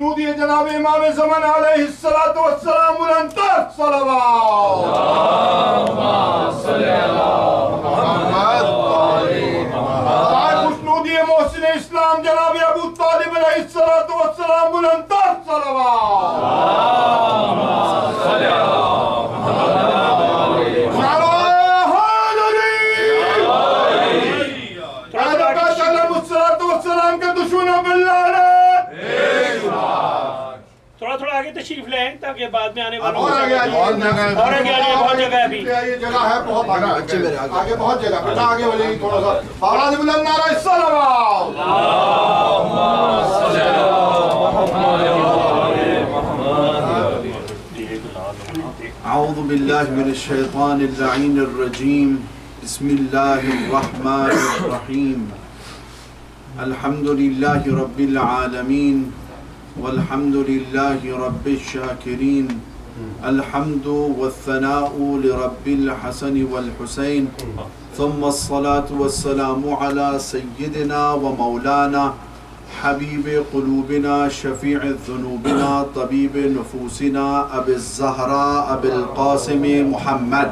یہ جناب امام زمان علیہ السلام بلندتر صلوات اللہم صلی علی محمد خوشنودی محسن اسلام جناب ابو طالب علیہ السلام بلندتر صلوات اللہم صلی علی محمد کے دشمنوں باللہ تھوڑا آگے تشریف لیں تاکہ بعد میں آنے والوں اور آگے بہت جگہ ہے ابھی یہ جگہ ہے بہت آگے بہت جگہ بیٹا آگے والے تھوڑا سا آواز بلند نعرہ الصلوات اللہم صلی علی محمد اعوذ باللہ من الشیطان اللعین الرجیم بسم اللہ الرحمن الرحیم الحمد للہ رب العالمین والحمد للہ رب الشاکرین الحمد والثناء لرب الحسن والحسین ثم الصلاة والسلام على سیدنا ومولانا حبیب قلوبنا شفیع ذنوبنا طبیب نفوسنا ابی الزہراء ابی القاسم محمد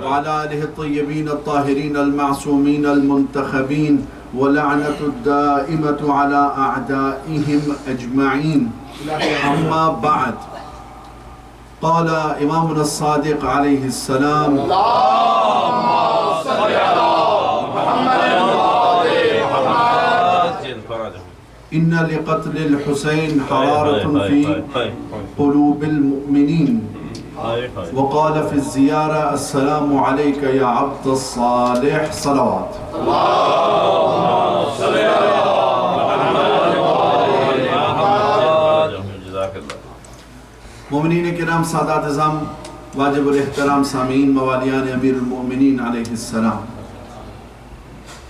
وعلى آله الطيبين الطاهرين المعصومين المنتخبين ولعنة الدائمة على أعدائهم أجمعين أما بعد قال إمامنا الصادق عليه السلام اللهم صل على محمد إن لقتل الحسين حرارة في قلوب المؤمنين وقال في الزيارة السلام عليك يا عبد الصالح صلوات اللهم صل على مومنین کرام سادات اعظام واجب الاحترام سامعین موالیان امیر المؤمنین علیہ السلام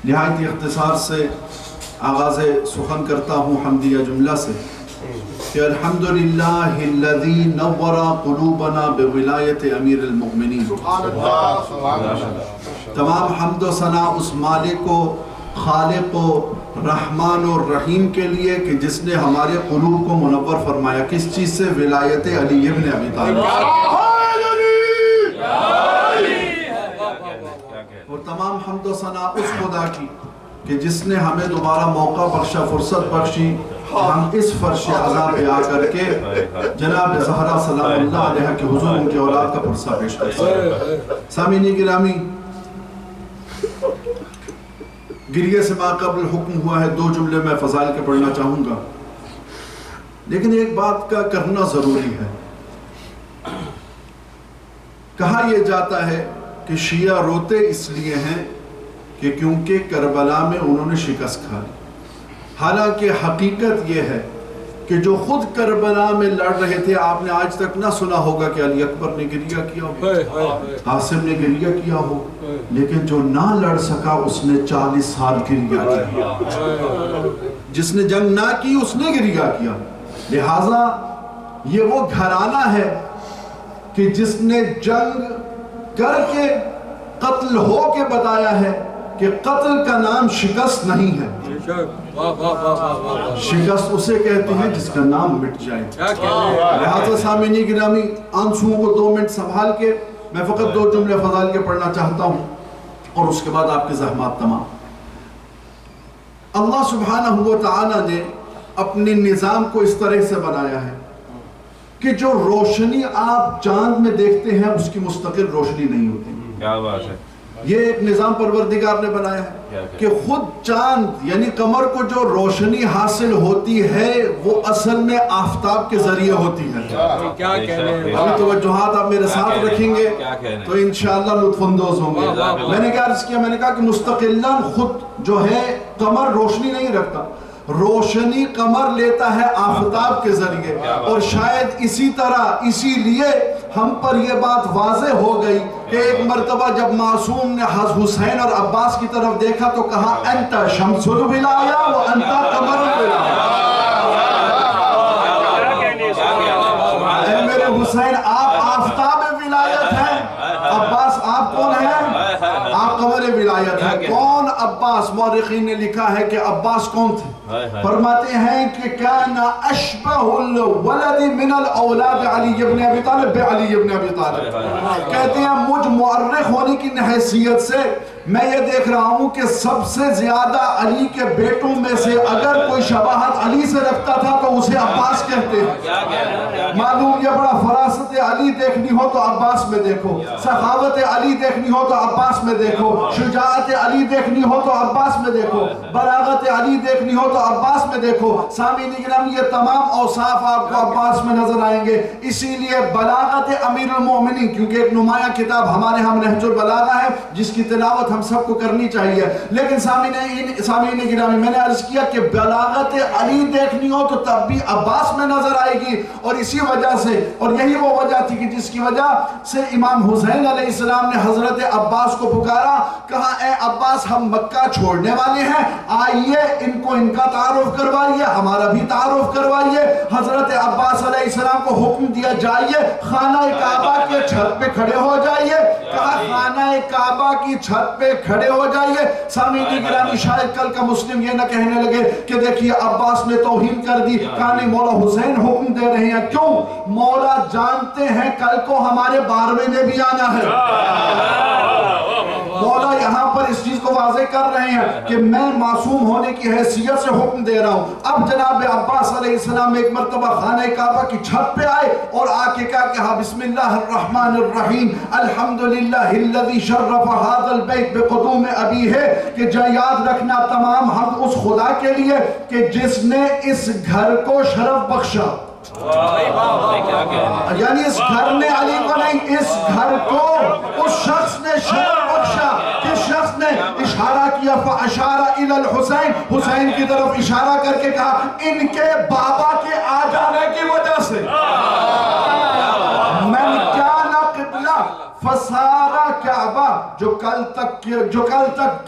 نہایت اختصار سے آغاز سخن کرتا ہوں حمدیہ جملہ سے کہ الحمدللہ الذی نور قلوبنا بولایت امیر المؤمنین تمام حمد و ثنا اس مالک و خالق و رحمان و رحیم کے لیے کہ جس نے ہمارے قلوب کو منور فرمایا کس چیز سے ولایت علی ابن ابی طالب اور تمام حمد و ثنا اس خدا کی کہ جس نے ہمیں دوبارہ موقع بخشا فرصت بخشی ہم اس فرش عذاب پہ آ کر کے جناب زہرا سلام اللہ علیہ کے حضور ان کے اولاد کا پرسہ پیش کر سکتے سامعین گرامی گریہ سے ماقبل حکم ہوا ہے دو جملے میں فضائل کے پڑھنا چاہوں گا لیکن ایک بات کا کرنا ضروری ہے کہا یہ جاتا ہے کہ شیعہ روتے اس لیے ہیں کہ کیونکہ کربلا میں انہوں نے شکست کھا لی حالانکہ حقیقت یہ ہے کہ جو خود کربلا میں لڑ رہے تھے آپ نے آج تک نہ سنا ہوگا کہ علی اکبر نے گریہ کیا ہو قاسم نے گریہ کیا ہو لیکن جو نہ لڑ سکا اس نے 40 سال گریہ کیا جس نے جنگ نہ کی اس نے گریہ کیا لہٰذا یہ وہ گھرانہ ہے کہ جس نے جنگ کر کے قتل ہو کے بتایا ہے کہ قتل کا نام شکست نہیں ہے شکست اسے کہتے ہیں جس کا نام مٹ جائے لہذا سامعین گرامی آنسوؤں کو 2 منٹ سنبھال کے میں فقط 2 جملے فضائل کے پڑھنا چاہتا ہوں اور اس کے بعد آپ کے زحمات تمام اللہ سبحانہ و تعالی نے اپنے نظام کو اس طرح سے بنایا ہے کہ جو روشنی آپ چاند میں دیکھتے ہیں اس کی مستقل روشنی نہیں ہوتی کیا بات ہے یہ ایک نظام پروردگار نے بنایا ہے کہ خود چاند یعنی قمر کو جو روشنی حاصل ہوتی ہے وہ اصل میں آفتاب کے ذریعے ہوتی ہے ابھی توجہات آپ میرے ساتھ رکھیں گے تو انشاءاللہ لطف اندوز ہوں گے میں نے کیا عرض کیا میں نے کہا کہ مستقلاً خود جو ہے قمر روشنی نہیں رکھتا روشنی قمر لیتا ہے آفتاب کے ذریعے اور شاید اسی طرح اسی لیے ہم پر یہ بات واضح ہو گئی کہ ایک مرتبہ جب معصوم نے حسین اور عباس کی طرف دیکھا تو کہا انت شمس الولایا و انت قمر الولایا اے میرے حسین آپ آفتاب ولایت ہیں عباس آپ کون ہیں آپ قمر ولایت آیت ہے. کون عباس؟ مورخین نے لکھا ہے کہ عباس کون تھے؟ فرماتے ہیں کہ کان اشبہ الولد من الاولاد علی ابن ابی طالب بعلی ابن ابی طالب. کہتے ہیں مجھ مؤرخ ہونے کی حیثیت سے میں یہ دیکھ رہا ہوں کہ سب سے زیادہ علی کے بیٹوں میں سے اگر کوئی شباہت علی سے رکھتا تھا تو اسے عباس کہتے ہیں. معلوم یہ بڑا فراست علی دیکھنی ہو تو عباس میں دیکھو, سخاوت علی دیکھنی ہو تو عباس میں دیکھو, شجاعت علی دیکھنی ہو تو عباس میں دیکھو, بلاغت علی دیکھنی ہو تو عباس میں دیکھو. سامعین گرامی یہ تمام اوصاف آپ کو عباس میں نظر آئیں گے. اسی لیے بلاغت امیر المومنین, کیونکہ ایک نمایاں کتاب ہمارے ہم نہج البلاغہ ہے جس کی تلاوت ہم سب کو کرنی چاہیے, لیکن سامعین گرامی میں نے عرض کیا کہ بلاغت علی دیکھنی ہو تو تب بھی عباس میں نظر آئے گی. اور اسی وجہ سے, اور یہی وہ وجہ تھی کہ جس کی وجہ سے امام حسین علیہ السلام نے حضرت عباس کو پکارا, کہا اے عباس ہم مکہ چھوڑنے والے ہیں, آئیے ان کو ان کا تعارف کروائیے, ہمارا بھی تعارف کروائیے. حضرت عباس علیہ السلام کو حکم دیا جائیے خانہ کعبہ کے چھت پہ کھڑے ہو جائیے. کہا خانہ کعبہ کی چھت پہ کھڑے ہو جائیے. سامعین گرامی شاید کل کا مسلم یہ نہ کہنے لگے کہ دیکھیے عباس نے توہین کر دی, کہا نہیں مولا حسین حکم دے رہے ہیں. کیوں؟ مولا جانتے ہیں کل کو ہمارے 12ویں نے بھی آنا ہے. مولا یہاں پر اس چیز کو واضح کر رہے ہیں کہ میں معصوم ہونے کی حیثیت سے حکم دے رہا ہوں. اب جناب عباس علیہ السلام ایک مرتبہ خانہ کعبہ کی چھت پہ آئے اور آ کے کہا بسم اللہ الرحمن الرحیم الحمدللہ الذی شرف هذا البیت بقدوم ابی ہے, کہ یاد رکھنا تمام حمد اس خدا کے لیے کہ جس نے اس گھر کو شرف بخشا. یعنی اس گھر نے علی کو نہیں, اس گھر کو اس شخص نے شرف بخشا. کس شخص نے؟ اشارہ کیا فاشار الی الحسین, حسین کی طرف اشارہ کر کے کہا ان کے بابا کے آ جانے کی وجہ سے. من کان قبلہ فسارا کعبہ, جو کل تک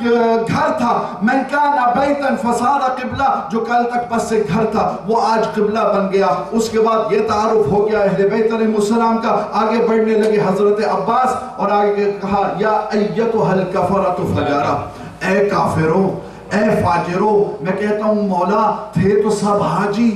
گھر تھا, من کان بیتا فسارا قبلہ, جو کل تک بس سے گھر تھا وہ آج قبلہ بن گیا. اس کے بعد یہ تعارف ہو گیا اہل بیت علیہ السلام کا. آگے بڑھنے لگے حضرت عباس اور آگے کہا یا ایتھا الکفرۃ فجارہ, اے کافروں اے فاجروں. میں کہتا ہوں مولا تھے تو سب حاجی,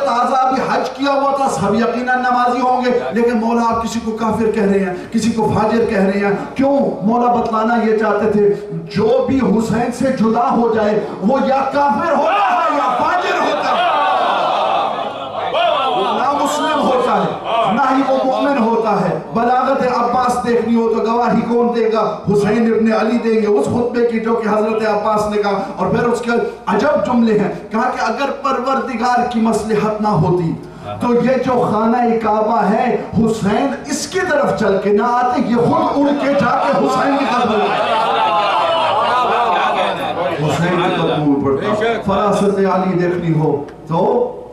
تازہ ابھی حج کیا ہوا تھا, سب یقیناً نمازی ہوں گے, لیکن مولا آپ کسی کو کافر کہہ رہے ہیں, کسی کو فاجر کہہ رہے ہیں. کیوں؟ مولا بتلانا یہ چاہتے تھے جو بھی حسین سے جدا ہو جائے وہ یا کافر ہوتا ہے یا فاجر ہوتا ہے, نہ مسلم ہوتا ہے نہ ہی وہ مومن ہوتا ہے. بلاغت عباس دیکھنی ہو تو گواہی کون دے گا؟ حسین ابن علی دیں گے اس خطبے کی جو کہ حضرت عباس نے کہا. اور پھر اس کے عجب جملے ہیں, کہا کہ اگر پروردگار کی مصلحت نہ ہوتی تو یہ جو خانہ کعبہ ہے حسین اس کی طرف چل کے نہ آتے, یہ خود اڑ کے جا کے حسین کی طرف حسین کی طرف پڑتا. فراست علی دیکھنی ہو تو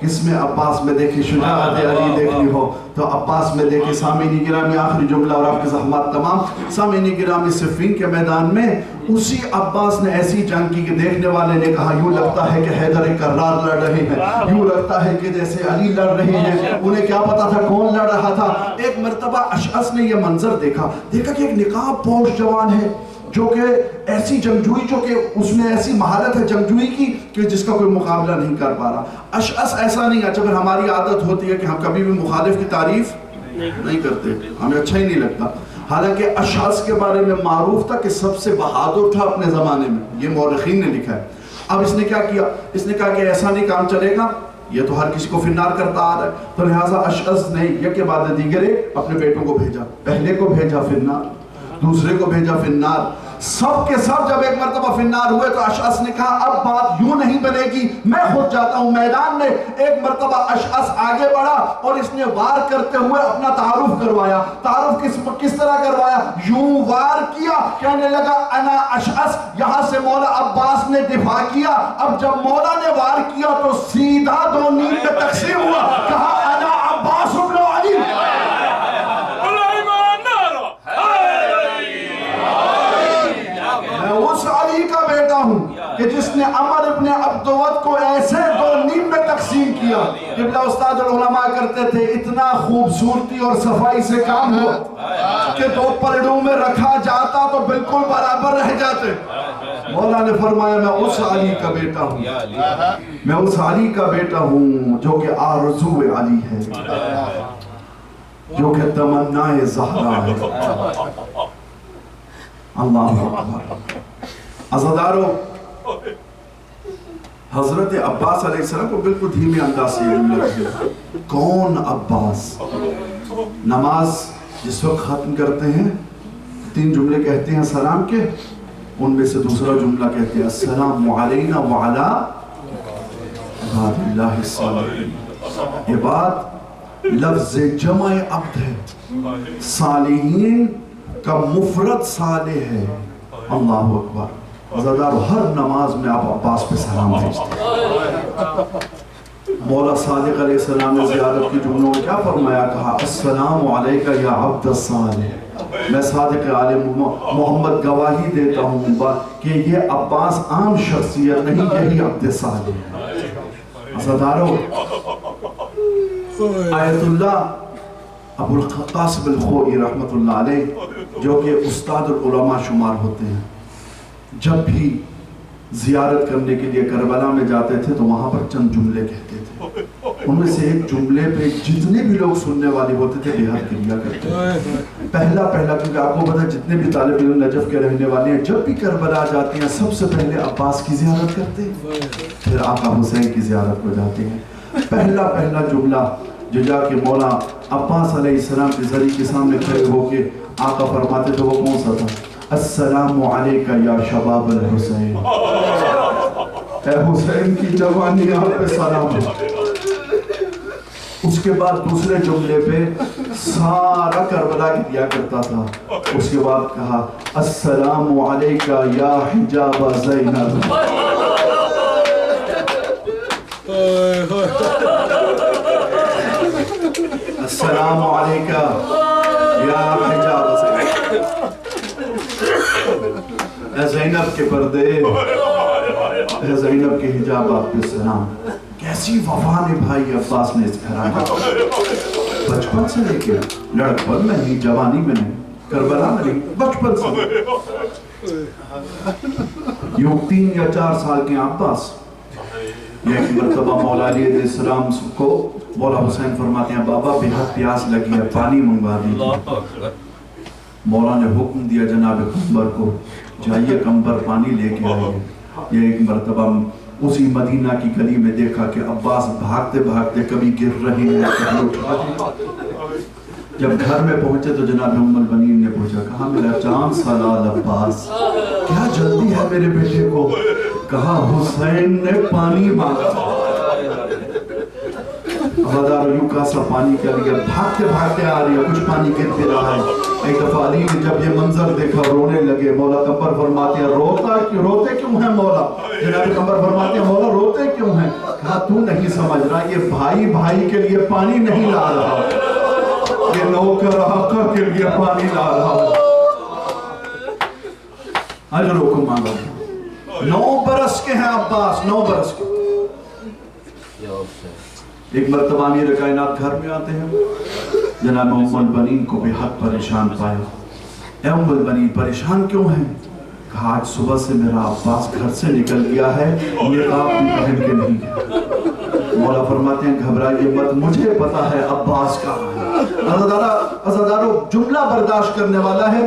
کس میں؟ عباس میں دیکھی. شجاعت علی دیکھنی ہو تو عباس میں دیکھی. سامعین گرامی آخری جملہ اور آپ کے زحمات تمام. سامعین گرامی صفین کے میدان میں اسی عباس نے ایسی جنگ کی کہ دیکھنے والے نے کہا یوں لگتا ہے کہ حیدر کرار لڑ رہے ہیں, یوں لگتا ہے کہ جیسے علی لڑ رہے ہیں. انہیں کیا پتا تھا کون لڑ رہا تھا. ایک مرتبہ اشعث نے یہ منظر دیکھا کہ ایک نقاب پوش جوان ہے جو کہ ایسی جنگجوئی, جو کہ اس میں ایسی مہارت ہے جنگجوئی کی کہ جس کا کوئی مقابلہ نہیں کر پا رہا. اشعث ایسا نہیں. اچھا پھر ہماری عادت ہوتی ہے کہ ہم کبھی بھی مخالف کی تعریف نہیں کرتے, ہمیں اچھا ہی نہیں لگتا. حالانکہ اشعث کے بارے میں معروف تھا کہ سب سے بہادر تھا اپنے زمانے میں, یہ مورخین نے لکھا ہے. اب اس نے کیا کیا؟ اس نے کہا کہ ایسا نہیں کام چلے گا, یہ تو ہر کسی کو فنار کرتا آ رہا ہے. تو لہٰذا اشعث نے یہ کے بعد دیگرے اپنے بیٹوں کو بھیجا. پہلے کو بھیجا فنار, دوسرے کو بھیجا فنار. سب کے سب جب ایک مرتبہ فنار ہوئے تو اشعث نے کہا اب بات یوں نہیں بنے گی, میں خود جاتا ہوں میدان میں. ایک مرتبہ اشعث آگے بڑھا اور اس نے وار کرتے ہوئے اپنا تعارف کروایا. تعارف کس طرح کروایا؟ یوں وار کیا, کہنے لگا انا اشعث. یہاں سے مولا عباس نے دفاع کیا. اب جب مولا نے وار کیا تو سیدھا دو نیم میں تقسیم ہوا. کہا انا عباس ابن علی. اس علی کا بیٹا ہوں کہ جس نے عمر ابن عبدود کو ایسے دو نیم میں تقسیم کیا. قبلہ استاد العلماء کرتے تھے اتنا خوبصورتی اور صفائی سے کام ہوا کہ 2 پلڑوں میں رکھا جاتا تو بالکل برابر رہ جاتے. مولا نے فرمایا میں اس علی کا بیٹا ہوں, میں اس علی کا بیٹا ہوں جو کہ آرزو علی ہے, جو کہ تمنا زہرا ہے. اللہ اکبر. عزادارو, حضرت عباس علیہ السلام کو بالکل دھیمے انداز سے جملہ کیا. کون عباس؟ نماز جس وقت ختم کرتے ہیں 3 جملے کہتے ہیں سلام کے, ان میں سے دوسرا جملہ کہتے ہیں السلام علینا وعلا عباد اللہ الصالحین. یہ بات لفظ جمع عبد ہے, صالحین کا مفرد صالح ہے. اللہ اکبر. عزادارو, ہر نماز میں آپ عباس پہ سلام بھیجتے ہیں. مولا صادق علیہ السلام نے زیارت کی جملوں میں کیا فرمایا؟ کہا السلام علیکہ یا عبد الصالح. میں صادق عالم محمد گواہی دیتا ہوں کہ یہ عباس عام شخصیت نہیں, یہی عبد صالح ہے. عزادارو, آیت اللہ ابو القاسم الخوئی رحمت اللہ علیہ, جو کہ استاد العلماء شمار ہوتے ہیں, جب بھی زیارت کرنے کے لیے کربلا میں جاتے تھے تو وہاں پر چند جملے کہتے تھے. ان میں سے ایک جملے پہ جتنے بھی لوگ سننے والے ہوتے تھے بے حد کریا کرتے تھے. پہلا کیونکہ آپ کو پتا جتنے بھی طالب علم نجف کے رہنے والے ہیں جب بھی کربلا جاتے ہیں سب سے پہلے عباس کی زیارت کرتے ہیں, پھر آقا حسین کی زیارت کو جاتے ہیں. پہلا جملہ جو جا کے مولا عباس علیہ السلام کے ذریعے کے سامنے کھڑے ہو کے آقا فرماتے تھے, وہ کون سا تھا؟ السلام علیکہ یا شباب الحسین. اے حسین کی جوانی آپ پہ سلام ہے. اس کے بعد دوسرے جملے پہ سارا کربلا کی دیا کرتا تھا. اس کے بعد کہا السلام علیکہ یا حجاب زینب. السلام علیکہ یا حجاب زینب. اے زینب کے پردے, اے زینب کے حجاب آپ پہ سلام. کیسی وفا نبھائی عباس نے اس گھرانے, بچپن سے لے کے لڑکپن میں نہیں, جوانی میں نہیں, کربلا میں نہیں, بچپن سے. یوں 3 یا 4 سال کے عباس ایک مرتبہ مولا علیہ السلام کو مولا حسین فرماتے ہیں بابا بے حد پیاس لگی ہے, پانی منگوا دیجیے. مولا نے حکم دیا جناب قمبر کو, جائیے قمبر پانی لے کے آئیے. یہ ایک مرتبہ اسی مدینہ کی گلی میں دیکھا کہ عباس بھاگتے بھاگتے کبھی گر رہے ہیں کبھی اٹھا رہے. جب گھر میں پہنچے تو جناب ام البنین نے پوچھا, کہا میرا چاند سالہ عباس, کیا جلدی ہے میرے بیٹے کو؟ کہا حسین نے پانی مانگا. عزادارو, یوں کاسا پانی کے لیے بھاگتے بھاگتے آ رہی ہے, کچھ پانی گر بھی رہا ہے. ایک دفعہ علی نے جب یہ منظر دیکھا رونے لگے. مولا قمبر فرماتے ہیں روتے کیوں ہیں مولا؟ جناب قمبر فرماتے ہیں مولا روتے کیوں ہیں؟ کہا تو نہیں سمجھ رہا, یہ بھائی بھائی کے لیے پانی نہیں لا رہا, یہ نوکر آقا کے لیے پانی لا رہا. اجر حکم مانگا. 9 برس کے ہیں عباس, 9 برس کے. ایک مرتبہ امیر کائنات گھر میں آتے ہیں, جناب ام البنین کو بے حد پریشان پایا. اے ام البنین پریشان کیوں ہیں؟ کہا آج صبح سے میرا عباس گھر سے نکل گیا ہے, نقاب بھی پہن کے نہیں گیا. مولا فرماتے ہیں گھبرائیے مت, مجھے پتا ہے عباس کہاں ہے. عزادارو, جملہ برداشت کرنے والا ہے.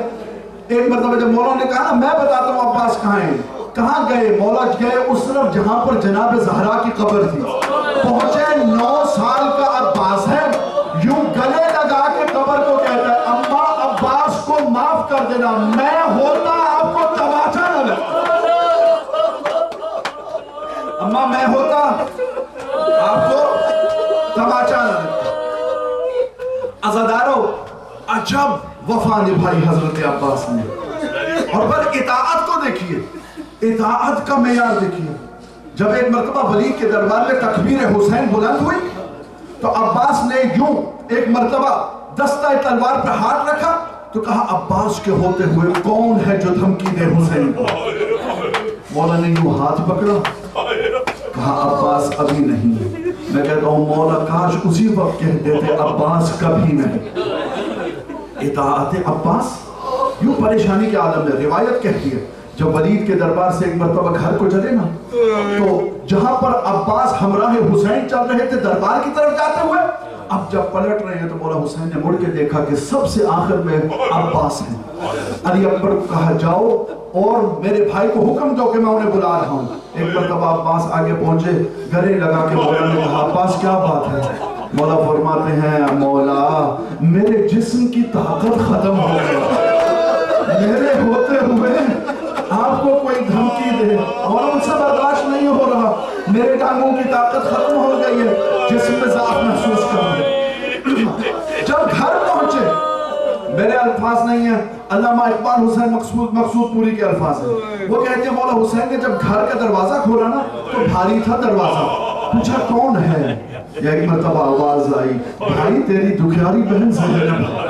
ایک مرتبہ جب مولا نے کہا نا میں بتاتا ہوں عباس کہاں ہے, کہاں گئے؟ مولا گئے اس طرف جہاں پر جناب زہرا کی قبر تھی. پہنچے, 9 سال کا عباس ہے, یوں گلے لگا کے قبر کو کہتا ہے اماں عباس کو معاف کر دینا, میں ہوتا آپ کو تماچا نہ لگتا. اماں میں ہوتا آپ کو تماچا نہ لگتا. عزادارو, عجب وفا نبھائی حضرت عباس نے. اور پر اطاعت کو دیکھیے, اطاعت کا معیار دیکھیے. جب ایک مرتبہ ولی کے دربار میں تکبیر حسین بلند ہوئی تو عباس نے یوں ایک مرتبہ دستہ تلوار پر ہاتھ رکھا تو کہا عباس کے ہوتے ہوئے کون ہے جو دھمکی دے حسین کو؟ مولا نے یوں ہاتھ پکڑا, کہا عباس ابھی نہیں, میں کہتا ہوں مولا کاش اسی وقت کہہ دیتے عباس کبھی نہیں. اطاعت عباس یوں پریشانی کے عالم میں. روایت کہتی ہے جب ولید کے دربار سے ایک مرتبہ گھر کو چلے نا تو جہاں پر عباس ہمراہ حسین چل رہے تھے دربار کی طرف جاتے ہوئے, اب جب پلٹ رہے ہیں تو مولا حسین نے مڑ کے دیکھا کہ سب سے آخر میں عباس ہیں. علی اکبر کو کہا جاؤ اور میرے بھائی کو حکم دو کہ میں انہیں بلا رہا ہوں. ایک مرتبہ عباس آگے پہنچے, گلے لگا کے مولا نے کہا عباس کیا بات ہے؟ مولا فرماتے ہیں مولا میرے جسم کی طاقت ختم ہو گئی, میرے ہوتے ہوئے آپ کو کوئی دھمکی دے اور ان سے برداشت نہیں ہو رہا, میرے ٹانگوں کی طاقت ختم ہو گئی ہے, جسم میں ضعف محسوس کر رہے. جب گھر پہنچے, میرے الفاظ نہیں ہیں, علامہ اقبال حسین مقصود پوری کے الفاظ ہیں, وہ کہتے ہیں مولا حسین نے جب گھر کا دروازہ کھولا نا تو بھاری تھا دروازہ. پوچھا کون ہے؟ یا ایک مرتبہ آواز آئی بھائی تیری دکھیاری بہن زینب.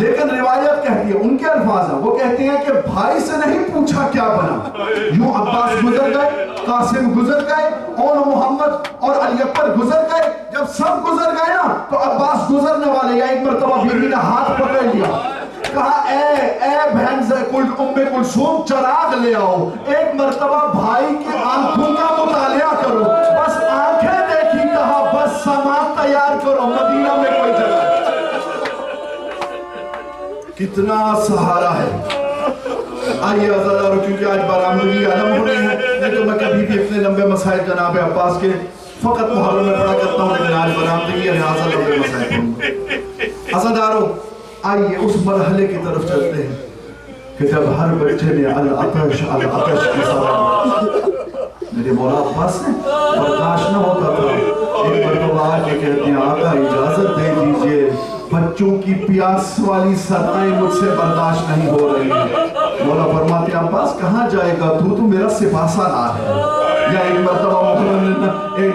لیکن روایت کہتی ہے, ان کے الفاظ ہیں, وہ کہتے ہیں کہ بھائی سے نہیں پوچھا کیا بنا. یوں عباس گزر گئے, قاسم گزر گئے, اور محمد اور علی اکبر گزر گئے. جب سب گزر گئے نا تو عباس گزرنے والے, یا ایک مرتبہ بیوی نے ہاتھ پکڑ لیا, کہا اے بہن ام کلثوم چراغ لے آؤ, ایک مرتبہ بھائی کی آنکھوں کا مطالعہ کرو. بس آنکھیں دیکھی, کہا بس سامان تیار کرو, مدینہ میں کوئی جگہ. کتنا سہارا ہے. آئیے عزادارو, کیونکہ آج برآمدگی عالم ہو رہے ہیں, نہیں تو میں کبھی بھی اتنے لمبے مسائل جناب عباس کے فقط محرم میں پڑھا کرتا ہوں, لیکن آج برآمدگی ہے لہٰذا لمبے مسائل پڑھوں گا. عزادارو آئیے اس مرحلے کی طرف چلتے ہیں کہ جب ہر بچے نے العطش العطش کی صلاح میرے مولا عباس نے برداشت نہ ہوتا تھا. ایک مرتبہ آ کے کہتے ہیں آقا اجازت دے دیجئے, بچوں کی پیاس والی صدائیں مجھ سے برداشت نہیں ہو رہی ہیں. مولا فرماتے ہیں عباس کہاں جائے گا تو میرا سپاہ سالار ہے. یا ایک مرتبہ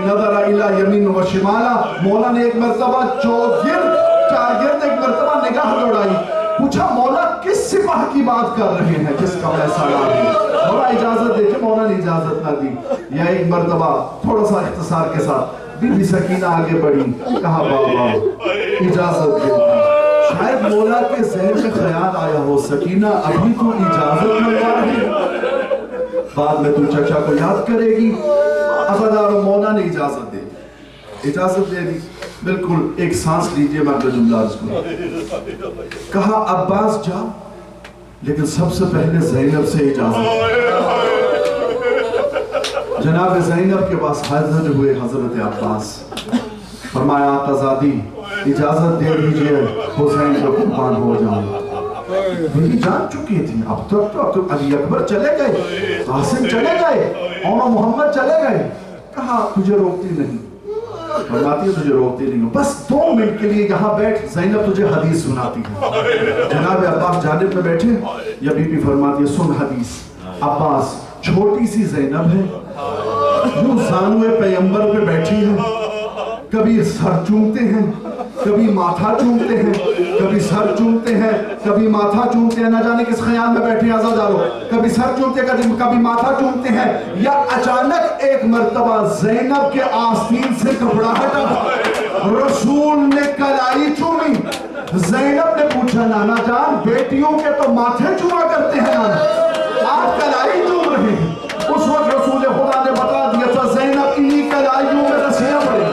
نظر الی یمین و شمالا, مولا نے ایک مرتبہ چارگرد ایک مرتبہ نگاہ دوڑائی, پوچھا مولا کس سپاہ کی بات کر رہے ہیں جس کا میں سالار ہوں؟ مولا اجازت دے کہ مولا نے اجازت نہ دی. یا ایک مرتبہ تھوڑا سا اختصار کے ساتھ بی بی سکینہ آگے بڑھی, کہا بابا اجازت دے. شاید مولا کے ذہن میں خیال آیا ہو سکینہ ابھی تو اجازت ملوا رہی, بعد میں تو چچا کو یاد کرے گی. عزادارو مولا نے اجازت دے دی. بالکل ایک سانس لیجئے, میں اگلا جملہ عرض کروں. کہا عباس جا, لیکن سب سے پہلے زینب سے اجازت. جناب زینب کے پاس حاضر ہوئے حضرت عباس, فرمایا آقا زادی اجازت دے دیجئے حسین کو قربان ہو جاؤں. میری جان چکی تھی, اب تو علی اکبر چلے گئے, قاسم چلے گئے, اور محمد چلے گئے. کہا تجھے روکتی نہیں. فرماتی ہے تجھے روکتی نہیں ہوں, بس 2 منٹ کے لیے یہاں بیٹھ, زینب تجھے حدیث سناتی ہے. جناب عباس جانب میں بیٹھے, یا بی بی فرماتی ہے سن حدیث. عباس چھوٹی سی زینب ہے, یوں زانوے پیغمبر پہ بیٹھی ہے, کبھی سر چومتے ہیں, کبھی ماتھا چومتے ہیں, کبھی سر چومتے ہیں, کبھی ماتھا چومتے ہیں, نہ جانے کس خیال میں بیٹھے ہیں عزادارو, کبھی سر چومتے ہیں, کبھی ماتھا چومتے ہیں. یا اچانک ایک مرتبہ زینب کے آستین سے کپڑا ہٹا, رسول نے کلائی چومی. زینب نے پوچھا نانا جان بیٹیوں کے تو ماتھے چوما کرتے ہیں نانا, آپ کلائی چوم رہے ہیں. اس وقت رسول خدا نے بتا دیا تھا زینب انہی کلائیوں میں رسیاں پڑیں.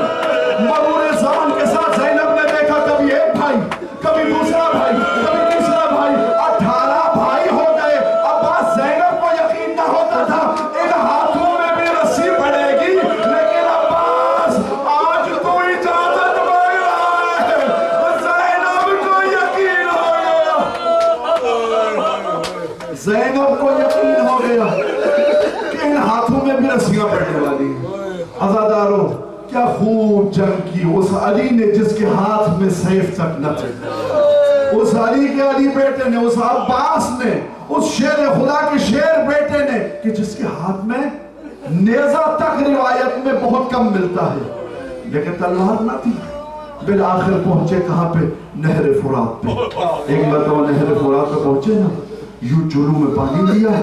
مرور زمان کے ساتھ زینب نے دیکھا کبھی ایک بھائی, کبھی دوسرا بھائی, کبھی تیسرا بھائی, 18 بھائی ہو گئے. عباس زینب کو یقین نہ ہوتا تھا ان ہاتھوں میں بھی رسی پڑے گی, لیکن عباس آج تو اجازت مانگ رہا ہے. زینب کو یقین ہو گیا, زینب کو یقین ہو گیا کہ ان ہاتھوں میں بھی رسیاں پڑنے والی ہیں. عزادارو کیا خوب جنگ کی اس علی نے جس کے ہاتھ میں سیف تک نہ تھے, اس علی کے علی بیٹے نے, اس عباس نے, اس شیر خدا کے شیر بیٹے نے, کہ جس کے ہاتھ میں نیزہ تک روایت میں بہت کم ملتا ہے, لیکن تلوار نہ تھی. بالآخر پہنچے کہاں پہ؟ نہر فرات پہ. ایک مرتبہ نہر فرات پہ پہنچے نا, یوں چولوں میں پانی لیا,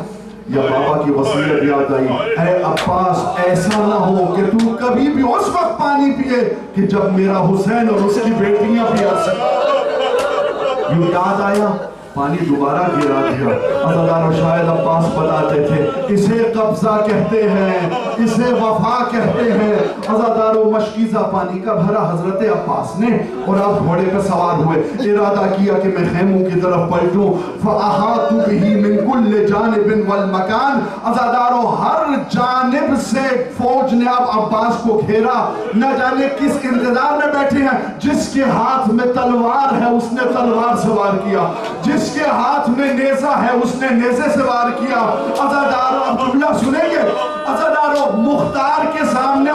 یا بابا کی وصیت یاد آئی، اے عباس ایسا نہ ہو کہ تو کبھی بھی اس وقت پانی پیے کہ جب میرا حسین اور اس کی بیٹیاں پیا سکیں۔ یوں یاد آیا، پانی دوبارہ گرا دیا۔ عزادارو شاید عباس بتاتے تھے اسے قبضہ کہتے ہیں، اسے وفا کہتے ہیں۔ عزادارو مشکیزہ پانی کا بھرا حضرت عباس نے، اور آپ گھوڑے پہ سوار ہوئے، ارادہ کیا کہ میں خیموں کی طرف پلٹوں۔ فَأَحَاطُ بِهِ مِن كُلِّ جَانِبٍ وَالْمَكَانِ، عزادارو ہر جانب سے فوج نے اب عباس کو گھیرا۔ نہ جانے کس انتظار میں بیٹھے ہیں، جس کے ہاتھ میں تلوار ہے اس نے تلوار سے وار کیا، جس کے ہاتھ میں نیزہ ہے اس نے نیزے سے وار کیا۔ عزادارو اب جملہ سنیں گے، عزادارو مختار کے سامنے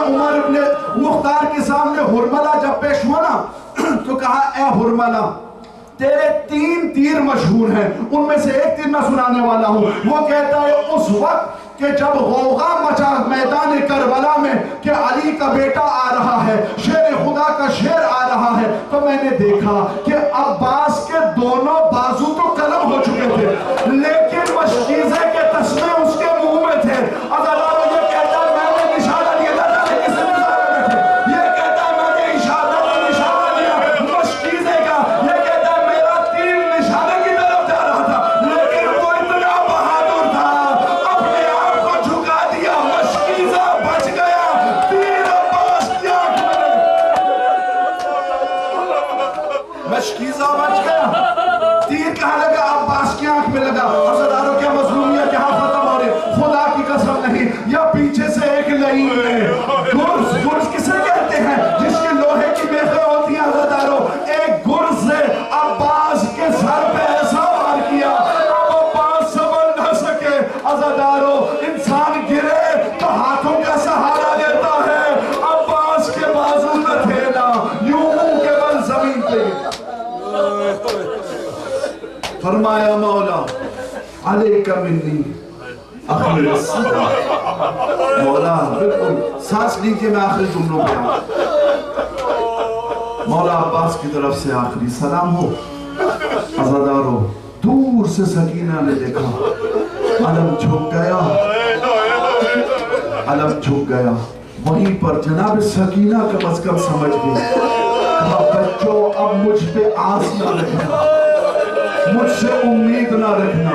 مختار کے سامنے ہرملہ جب پیش ہوا نا تو کہا اے ہرملہ تیرے 3 تیر مشہور ہیں، ان میں سے ایک تیر میں سنانے والا ہوں۔ وہ کہتا ہے اس وقت کہ جب غوغا مچا میدان کربلا میں کہ علی کا بیٹا آ رہا ہے، شیر خدا کا شیر آ رہا ہے، تو میں نے دیکھا کہ عباس کے دونوں بازو تو قلم ہو چکے تھے، لیکن مشکیزے کے تسمے اس کے منہ میں تھے۔ عزادارو یہ کہتا ہے میں نے نشانہ لیا، نہ جانے کس نظام میں بیٹھے، یہ کہتا ہے میں نے نشانہ لیا مشکیزے کا، یہ کہتا ہے میرا تیر نشانے کی طرف جا رہا تھا، لیکن وہ اتنا بہادر تھا اپنے آپ کو جھکا دیا، مشکیزہ بچ گیا، تیر عباس کی آنکھ میں، مشکیزہ بچ گیا، تیر کہاں لگا؟ عباس کی آنکھ میں لگا۔ عزادارو کیا مظلومیت یہاں ختم ہو رہی، خدا کی قسم نہیں، یا پیچھے سے ایک لعین نے گرز کسے کہتے ہیں جس کے لوہے کی میخیں ہوتی ہیں، عزادارو ایک گرز سے عباس کے سر پہ ایسا وار کیا اب عباس سنبھل نہ سکے۔ عزادارو انسان گرے تو ہاتھوں کا سہارا لیتا ہے، عباس کے بازو نہ تھے نا، یوں منہ کے بل زمین پہ فرمایا مولا علیک منی آخری السلام۔ مولا بالکل سانس لیجئے، میں آخری جملوں پہ آؤں۔ مولا عباس کی طرف سے آخری سلام ہو۔ عزادارو دور سے سکینہ نے دیکھا، علم جھک گیا، علم جھک گیا، وہیں پر جناب سکینہ کم از کم سمجھ گئی، کہا بچوں اب مجھ پہ آس نہ رکھنا، مجھ سے امید نہ رکھنا۔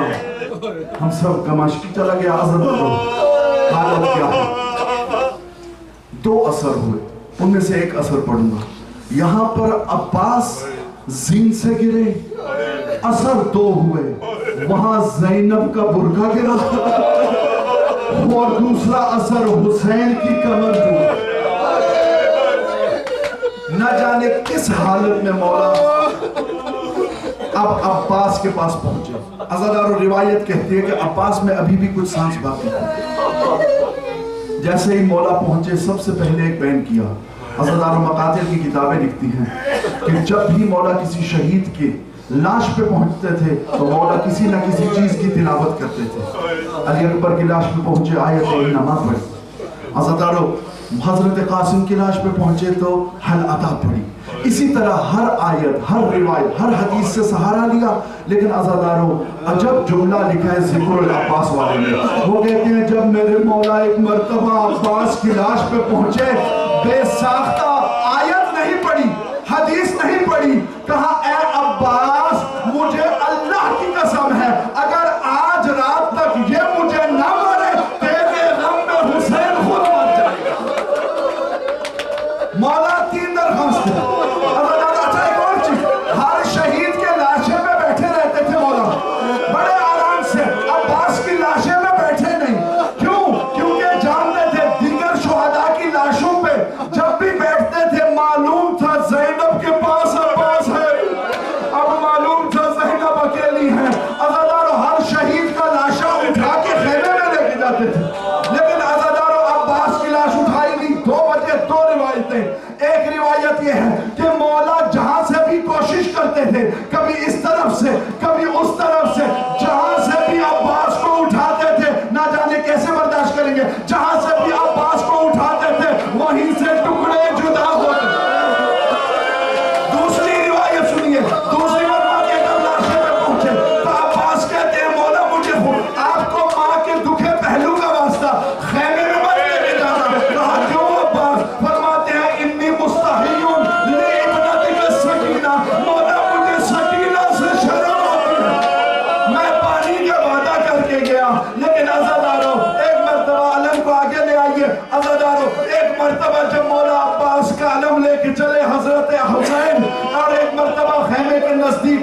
ہم سب گماشکی چلا گیا، عزادارو حالت کیا ہے؟ 2 اثر ہوئے، ان میں سے ایک اثر پڑھوں گا۔ یہاں پر عباس زین سے گرے، اثر 2 ہوئے، وہاں زینب کا برقع گرا، اور دوسرا اثر حسین کی کمر ٹوٹی۔ نہ جانے کس حالت میں مولا اب عباس کے پاس پہنچے۔ عزادارو روایت کہتی ہے کہ عباس میں ابھی بھی کچھ سانس باقی تھی۔ جیسے ہی مولا پہنچے سب سے پہلے ایک بیان کیا۔ عزادارو مقاتل کی کتابیں لکھتی ہیں کہ جب بھی مولا کسی شہید کے لاش پہ پہنچتے تھے تو مولا کسی نہ کسی چیز کی تلاوت کرتے تھے۔ علی اکبر کی لاش پہ پہنچے آیت انما پڑھی، عزادارو حضرت قاسم کی لاش پہ پہنچے تو حل عطا پڑھی۔ اسی طرح ہر آیت، ہر روایت، ہر حدیث سے سہارا لیا۔ لیکن عزادارو عجب جملہ لکھا ہے ذکر العباس والے نے، وہ کہتے ہیں جب میرے مولا ایک مرتبہ عباس کی لاش پہ پہنچے، بے ساختہ آیت نہیں پڑھی، حدیث نہیں پڑھی، کہا اے عباس مجھے اللہ کی قسم ہے اگر آج رات تک یہ مجھے نہ مارے تیرے غم میں حسین خود مر جائے گا۔ مولا 3 درخواست ہے۔ اچھا ایک اور چیز، ہر شہید کے لاشیں میں بیٹھے رہتے تھے مولا، بڑے آرام سے، عباس کی لاشیں میں بیٹھے نہیں۔ کیوں؟ کیونکہ جانتے تھے دیگر شہداء کی لاشوں پہ جب بھی بیٹھتے تھے معلوم تھا زینب کے پاس عباس ہے، اب معلوم تھا زینب اکیلی ہے۔ عزادارو ہر شہید کا لاشا اٹھا کے خیمے میں لے کے جاتے تھے، لیکن عزادارو عباس کی لاش اٹھائی نہیں۔ 2 وجہ، 2 روایتیں۔ ایک روایت یہ ہے کہ مولا جہاں سے بھی کوشش کرتے تھے، کبھی اس طرف سے کبھی اس طرف سے، جہاں سے بھی عباس کو اٹھاتے تھے، نہ جانے کیسے برداشت کریں گے، جہاں سے بھی عباس کو اٹھاتے تھے وہیں سے ٹکڑے جدا ہوتے۔ دوسری روایت سنیے، دوسری مرتبہ کے جب لاشے میں پہنچے تو عباس کہتے ہیں مولا مجھے آپ کو ماں کے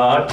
8